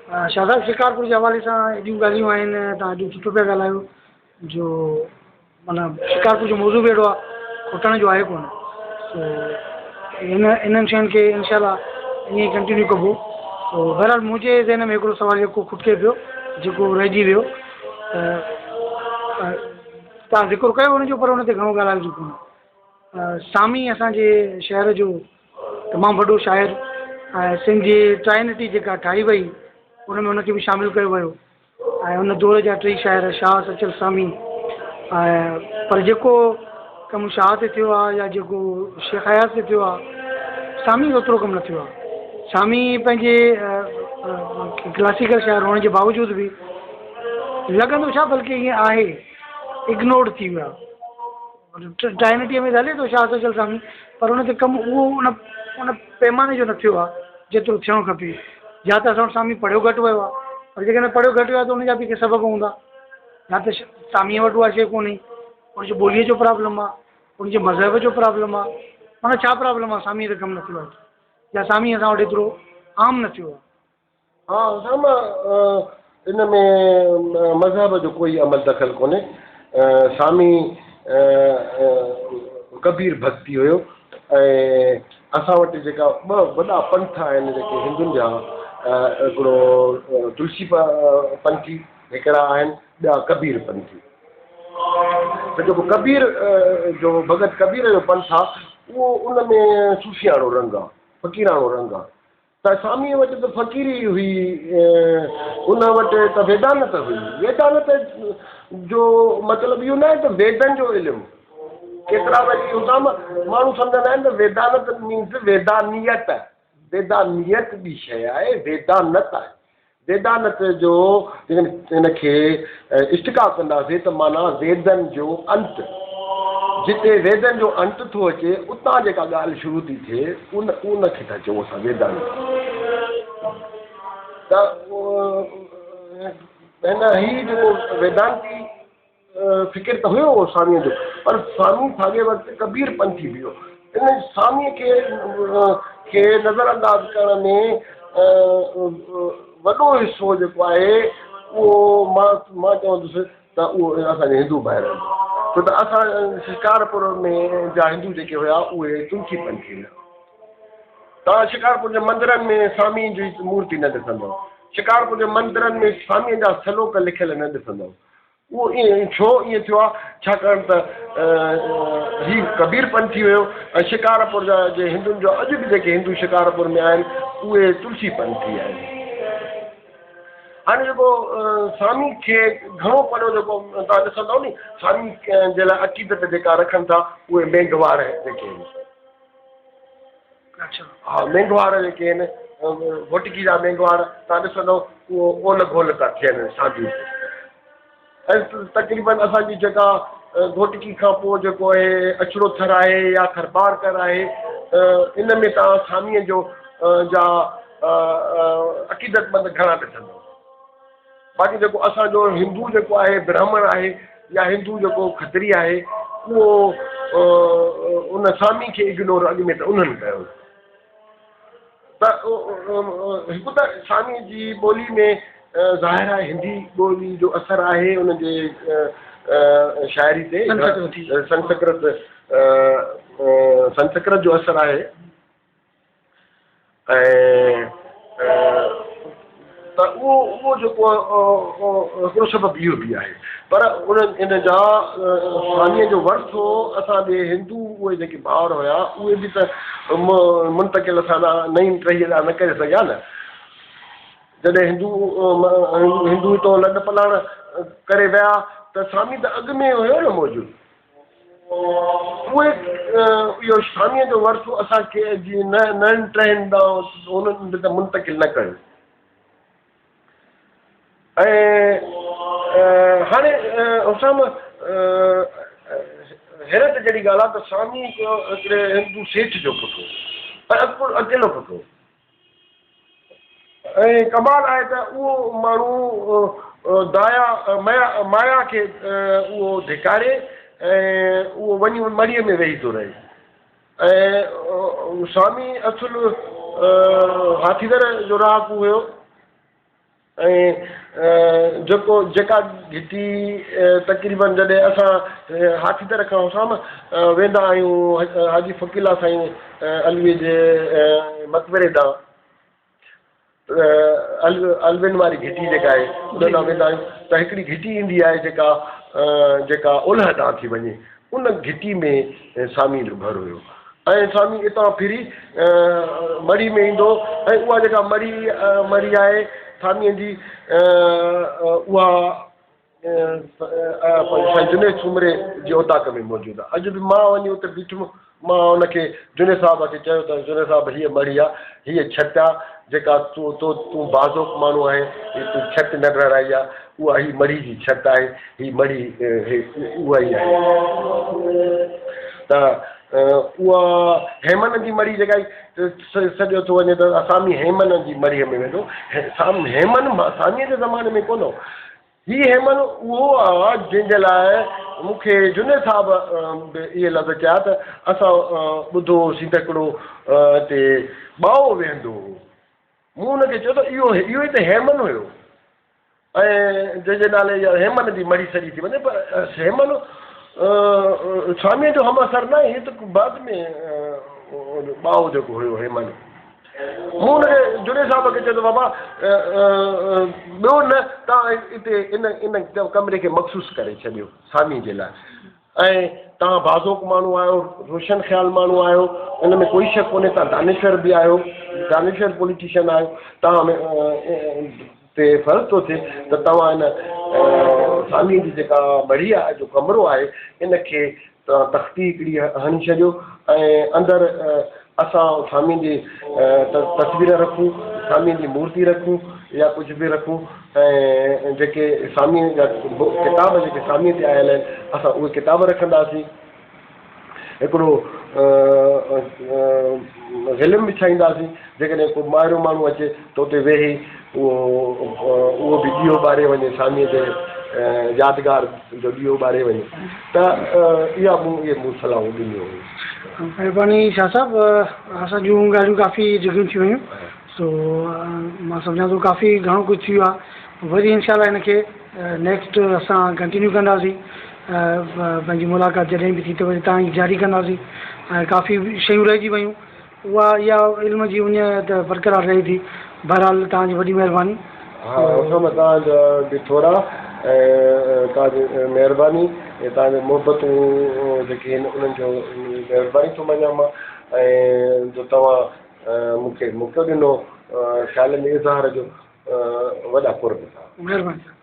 शाह साहब शिकारपुर के हवाले से एॾियूं ॻाल्हियूं आहिनि तव्हां एॾो सुठो पिया ॻाल्हायो जो माना शिकारपुर जो मौज़ू बि अहिड़ो आहे खुटण जो आहे कोन तो इन्हनि शयुनि खे इनशाला ईअं ई कंटिन्यू कबो तो बहरहाल मुंहिंजे ज़हन में हिकिड़ो सुवालु जेको खुटके पियो जेको रहिजी वियो तव्हां ज़िक्र कयो हुनजो पर हुन ते घणो ॻाल्हाइजो कोन सामी असांजे शहर जो तमामु वॾो शाइर ऐं सिंध जी ट्राइनिटी जेका ठाही वई उन में हुनखे बि शामिलु कयो वियो ऐं हुन दौर जा टी शाइर शाह सचल सामी ऐं पर जेको कमु शाह ते थियो आहे या जेको शेख हयात ते थियो आहे सामी ओतिरो कमु न थियो आहे सामी पंहिंजे क्लासिकल शाइर हुअण जे बावजूदि बि लॻंदो छा बल्कि ईअं आहे इग्नोर थी वियो आहे ट्राइनिटीअ में हले थो शाह सचल सामी पर हुन ते कमु उहो उन पैमाने जो न थियो आहे जेतिरो थियणु खपे या त असां वटि सामी पढ़ियो घटि वियो आहे पर जेकॾहिं पढ़ियो घटि वियो आहे त हुनजा बि के सबबु हूंदा या त सामीअ वटि उहा शइ कोन्हे हुनजी ॿोलीअ जो प्रॉब्लम आहे हुनजे मज़हब जो प्रॉब्लम आहे माना छा प्रॉब्लम आहे सामीअ ते कमु न थियो आहे या सामी असां वटि एतिरो आम न थियो आहे हा सामा इन में मज़हब जो कोई अमल दख़ल कोन्हे सामी कबीर भक्ति हुयो ऐं असां वटि जेका ॿ वॾा पंथ आहिनि जेके हिंदुनि जा हिकिड़ो तुलसी पंथी हिकिड़ा आहिनि ॿिया कबीर पंथी त जेको कबीर जो भगत कबीर जो पंथ आहे उहो उन में सूफियाणो रंग आहे फ़क़ीराणो रंग आहे त सामीअ वटि त फ़क़ीरी हुई उन वटि त वेदानत हुई वेदानत जो मतिलबु इहो न आहे त वेदनि जो इल्मु केतिरा वरी हुतां माण्हू सम्झंदा आहिनि त वेदानत मीन्स वेदानियत वेदानियत बि शइ आहे वेदानत आहे वेदानत जो हिनखे इष्टिका कंदासीं त माना वेदनि जो अंत जिते वेदनि जो अंत थो अचे उतां जेका ॻाल्हि शुरू थी थिए उनखे था चऊं असां वेदांत त हिन ही जेको वेदांती फ़िकिर त हुयो सामीअ जो पर सामी साॻे वक़्तु कबीर पंथी बि हुयो इन सामीअ खे नज़रअंदाज़ करण में वॾो हिसो जेको आहे उहो मां चवंदुसि त उहो असांजे हिंदू भाइर छो त असां शिकारपुर में जा हिंदू जेके हुया उहे तुलसी पंथी हुया तव्हां शिकारपुर जे मंदरनि में सामी जी मूर्ति न ॾिसंदव शिकारपुर जे मंदरनि में सामीअ जा सलोक लिखियल न ॾिसंदव उहो ईअं छो ईअं थियो आहे छाकाणि त ही कबीर पंथी हुयो ऐं शिकारपुर जा जे हिंदुनि जो अॼु बि जेके हिंदू शिकारपुर में आहिनि उहे तुलसी पंथी आहिनि हाणे जेको सामी खे घणो पढ़ियो जेको तव्हां ॾिसंदव नी सामी जे लाइ अक़ीदत जेका रखनि था उहे मेंघवार जेके आहिनि हा मेंघवार जेके आहिनि भोटकी जा मेंघवार तव्हां ॾिसंदव उहो ओल घोल था थियनि शादियूं ऐं तक़रीबन असांजी जेका घोटकी खां पोइ जेको आहे अछड़ो थर आहे या खरबारकर आहे इन में तव्हां सामीअ जो जा अक़ीदतमंद घणा ॾिसंदव बाक़ी जेको असांजो हिंदू जेको आहे ब्राह्मण आहे या हिंदू जेको खत्री आहे उहो उन सामी खे इग्नोर अॻु में त उन्हनि कयो त हिकु त सामी जी ॿोली में ज़ाहिर आहे हिंदी ॿोली जो असरु आहे उनजे शाइरी ते संस्कृत जो असरु आहे ऐं त उहो जेको हिकिड़ो सबबु इहो बि आहे पर इन जा सामीअ जो वरिथो असांजे हिंदू उहे जेके भाउर हुया उहे बि त मुंतकिल असां नई टही न करे सघिया न जॾहिं हिंदू तो लॾ पलाण करे विया त सामी त अॻु में हुयो न मौजूदु उहे इहो सामीअ जो वरिथो असांखे जीअं ननि टहनि उन्हनि त मुंतकिल न कयो ऐं हाणे हुसाम हैरत जहिड़ी ॻाल्हि आहे त सामी हिकिड़े हिंदू सेठ जो पुटु पर अकेलो पुटु ऐं कमाल आहे त उहो माण्हू माया खे उहो धिकारे ऐं उहो वञी मड़ीअ में वेही थो रहे ऐं स्वामी असुल हाथीदर जो राहकू हुयो ऐं जेका घिटी तक़रीबन जॾहिं असां हाथी दर खां साम वेंदा आहियूं हाजी फ़कीला साईं अलवीअ जे मक़बरे ॾांहुं अलविन वारी घिटी जेका आहे उन ॾांहुं वेंदा आहियूं त हिकिड़ी घिटी ईंदी आहे जेका ओलह ॾांहुं थी वञे उन घिटी में सामी जो घर हुयो ऐं सामी हितां फिरी मढ़ी में ईंदो ऐं उहा जेका मढ़ी आहे सामीअ जी उहा जुने सूमरे जे उताक में मौजूदु आहे अॼु बि मां वञी उते बीठुमि मां हुनखे जुने साहिब खे चयो त जुने साहिब हीअ मढ़ी आहे हीअ छित आहे जेका तूं बाज़ोक माण्हू आहे तूं छित न डराई आहे उहा ही मढ़ी जी छित आहे ही मढ़ी उहा ई आहे त उहा हेमन जी मढ़ी जेका सॼो थो वञे त सामी हेमन जी मढ़ीअ में वेंदो हेमन सामीअ जे ज़माने में कोन हो ही हेमन उहो आहे जंहिंजे लाइ मूंखे जुने साहिब इहे लफ़्ज़ चया त असां ॿुधो होसीं त हिकिड़ो हिते ॿाओ वेहंदो हो मूं हुनखे चयो त इहो ई त हेमन हुयो ऐं जंहिंजे नाले हेमन जी मढ़ी सॼी थी वञे पर हेमन स्वामीअ जो हम असर न आहे हीअ त बाद में ॿाओ जेको हुयो हेमन मूं हुनखे जुने साहिब खे चयो त बाबा ॿियो न तव्हां हिते इन कमरे खे मखसूस करे छॾियो सामी जे लाइ ऐं तव्हां बाज़ोक माण्हू आहियो रोशन ख़्याल माण्हू आहियो इन में कोई शक कोन्हे तव्हां दानेश्वर बि आहियो दानेश्वर पॉलिटिशियन आहियो तव्हां में ते फ़र्क़ु थो थिए त तव्हां इन सामी जी जेका मढ़ी आहे जो कमिरो आहे इनखे तव्हां तख़्ती हिकिड़ी हणी छॾियो ऐं अंदरि असां सामी जी तस्वीर रखूं सामी जी मूर्ति रखूं या कुझु बि रखूं ऐं जेके सामीअ जा किताब जेके सामीअ ते आयल आहिनि असां उहे किताब रखंदासीं हिकिड़ो ग़िलम विछाईंदासीं जेकॾहिं को ॿाहिरियों माण्हू अचे त उते वेही उहो बि ॾीओ ॿारे वञे सामीअ ते यादगार जो ॾीओ ॿारे वञे त इहे मूं सलाहूं ॾिनियूं हुयूं महिरबानी शाह साहिबु असां जूं ॻाल्हियूं काफ़ी जॻहियूं थी वियूं सो मां सम्झां थो काफ़ी घणो कुझु थी वियो आहे वरी इनशाला हिनखे नेक्स्ट असां कंटिन्यू कंदासीं पंहिंजी मुलाक़ात जॾहिं बि थी त वरी तव्हां जारी कंदासीं ऐं काफ़ी शयूं रहिजी वियूं उहा इहा इल्म जी उन त बरक़रार रहे थी बहरहाल तव्हांजी वॾी महिरबानी हा तव्हांजा बि थोरा ऐं तव्हांजी महिरबानी ऐं तव्हांजो मुहबतूं जेके आहिनि उन्हनि जो महिरबानी थो मञां मां ऐं जो तव्हां मूंखे मौक़ो ॾिनो ख़्याल में इज़हार जो वॾा कुर्ब महिरबानी